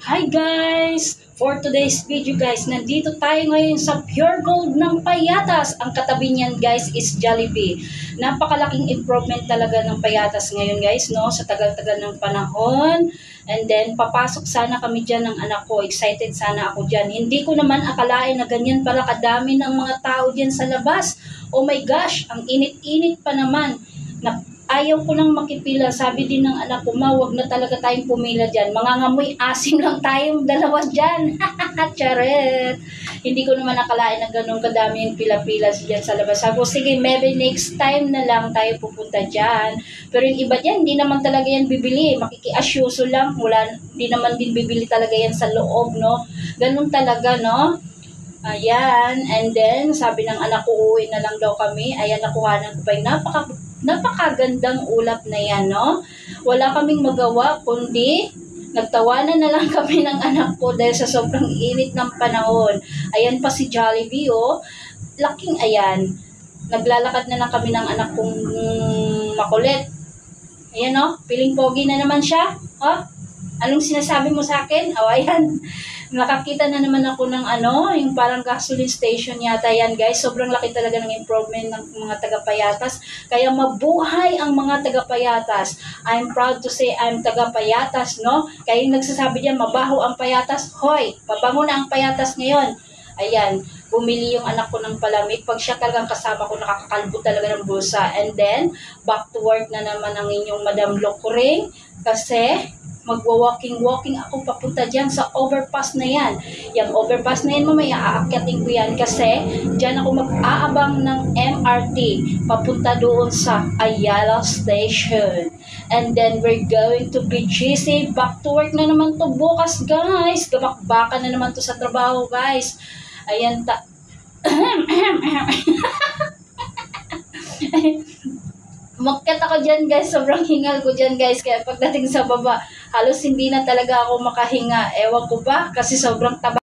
Hi guys! For today's video guys, nandito tayo ngayon sa Pure Gold ng Payatas. Ang katabi niyan guys is Jollibee. Napakalaking improvement talaga ng Payatas ngayon guys, no? Sa tagal-tagal ng panahon. And then, papasok sana kami dyan ng anak ko. Excited sana ako dyan. Hindi ko naman akalain na ganyan pala kadami ng mga tao dyan sa labas. Oh my gosh, ang init-init pa naman. Ayaw ko nang makipila. Sabi din ng anak ko, ma, wag na talaga tayong pumila dyan. Mangangamoy asim lang tayong dalawa dyan. Charet. Hindi ko naman nakalain na ganun kadami yung pila-pila dyan sa labas. Sabi ko, sige, maybe next time na lang tayo pupunta dyan. Pero yung iba dyan, hindi naman talaga yan bibili. Makikiasyuso lang. Hindi naman din bibili talaga yan sa loob, no? Ganun talaga, no? Ayan, and then, sabi ng anak ko, uwi na lang daw kami. Ayan, nakuhanan ko pa yung napakagandang ulap na yan, no? Wala kaming magawa, kundi nagtawanan na lang kami ng anak ko dahil sa sobrang init ng panahon. Ayan pa si Jollibee, oh. Laking ayan. Naglalakad na lang kami ng anak kong makulit. Ayan, oh. Piling pogi na naman siya. Oh. Anong sinasabi mo sa akin? Oh, ayan. Nakakita na naman ako ng yung parang gasoline station yata yan guys. Sobrang laki talaga ng improvement ng mga taga-Payatas. Kaya mabuhay ang mga taga-Payatas. I'm proud to say I'm taga-Payatas, no? Kaya yung nagsasabi diyan, mabaho ang Payatas. Hoy, mabango na ang Payatas ngayon. Ayan, bumili yung anak ko ng palamig. Pag siya talagang kasama ko, nakakakalbo talaga ng bulsa. And then, back to work na naman ang inyong Madam Lokuring. Kasi, magwa-walking ako papunta dyan sa overpass na yan. Yung overpass na yan, mamaya aakyatin ko yan kasi dyan ako mag-aabang ng MRT papunta doon sa Ayala Station. And then we're going to be GC. Back to work na naman to bukas guys. Gabakbakan na naman to sa trabaho guys. Ayan Umakyat ako dyan guys, sobrang hingal ko dyan guys, kaya pagdating sa baba, halos hindi na talaga ako makahinga. Ewan ko ba, kasi sobrang taba.